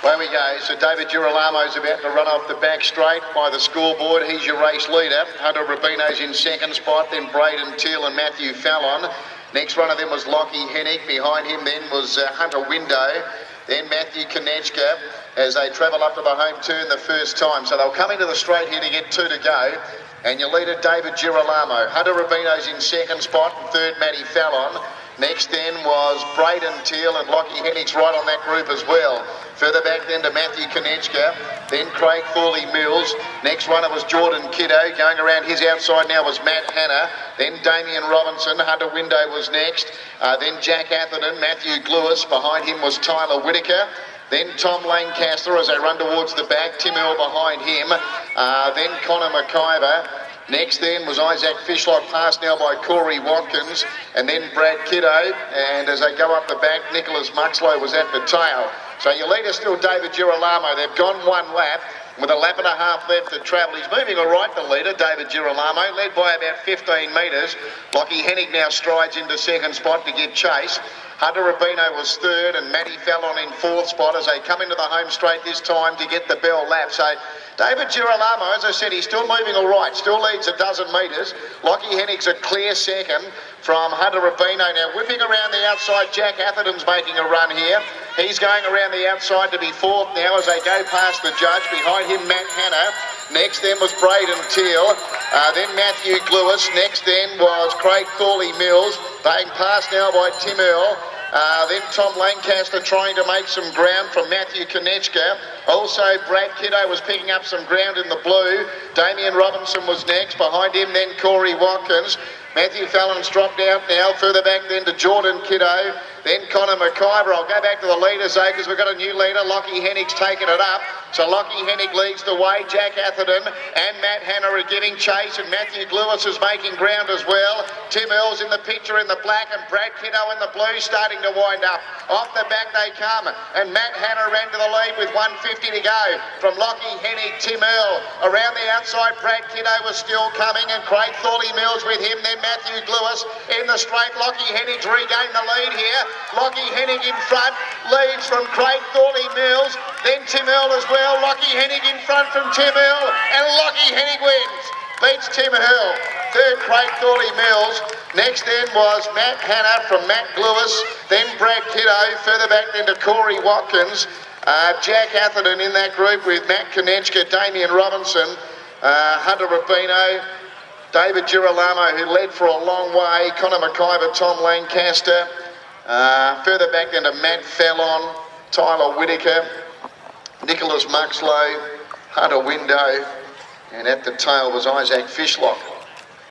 There we go. So David Girolamo's about to run off the back straight by the scoreboard. He's your race leader. Hunter Rubino's in second spot, then Braden Teal and Matthew Fallon. Next one of them was Lockie Hennig. Behind him then was Hunter Window. Then Matthew Konechka as they travel up to the home turn the first time. So they'll come into the straight here to get two to go. And your leader, David Girolamo. Hunter Rubino's in second spot, and third, Matty Fallon. Next then was Braden Teal, and Lockie Hennig's right on that group as well. Further back then to Matthew Konechka, then Craig Thorley Mills. Next runner was Jordan Kiddo. Going around his outside now was Matt Hanna. Then Damien Robinson. Hunter Window was next. Then Jack Atherton, Matthew Glewis. Behind him was Tyler Whitaker. Then Tom Lancaster as they run towards the back. Tim Earl behind him. Then Connor McIver. Next then was Isaac Fishlock, passed now by Corey Watkins, and then Brad Kiddo. And as they go up the back, Nicholas Muxlow was at the tail. So your leader still David Girolamo. They've gone one lap with a lap and a half left to travel. He's moving all right, the leader, David Girolamo, led by about 15 metres. Lockie Hennig now strides into second spot to get chase. Hunter Rubino was third and Matty Fallon in fourth spot as they come into the home straight this time to get the bell lap. So David Girolamo, as I said, he's still moving all right, still leads a dozen metres. Lockie Hennig's a clear second from Hunter Rubino. Now whipping around the outside, Jack Atherton's making a run here. He's going around the outside to be fourth now as they go past the judge. Behind him, Matt Hanna. Next then was Braden Teal. Then Matthew Glewis. Next then was Craig Thorley Mills, being passed now by Tim Earl. Then Tom Lancaster trying to make some ground from Matthew Konechka. Also, Brad Kiddo was picking up some ground in the blue. Damien Robinson was next. Behind him then Corey Watkins. Matthew Fallon's dropped out now. Further back then to Jordan Kiddo. Then Connor McIver. I'll go back to the leaders though because we've got a new leader. Lockie Hennig's taken it up. So Lockie Hennig leads the way. Jack Atherton and Matt Hanna are giving chase, and Matthew Glewis is making ground as well. Tim Earl's in the picture in the black, and Brad Kiddo in the blue starting to wind up. Off the back they come, and Matt Hanna ran to the lead with 150 to go. From Lockie Hennig, Tim Earl. Around the outside, Brad Kiddo was still coming, and Craig Thorley Mills with him. Then Matthew Glewis in the straight. Lockie Hennig's regained the lead here. Lockie Hennig in front, leads from Craig Thorley Mills. Then Tim Earl as well. Lockie Hennig in front from Tim Earl, and Lockie Hennig wins. Beats Tim Earl. Third, Craig Thorley Mills. Next then was Matt Hanna from Matt Glewis. Then Brad Kiddo. Further back then to Corey Watkins. Jack Atherton in that group with Matt Konechka, Damien Robinson, Hunter Rubino, David Girolamo, who led for a long way, Connor McIver, Tom Lancaster. Further back then to Matt Fallon, Tyler Whitaker, Nicholas Muxlow, Hunter Window, and at the tail was Isaac Fishlock.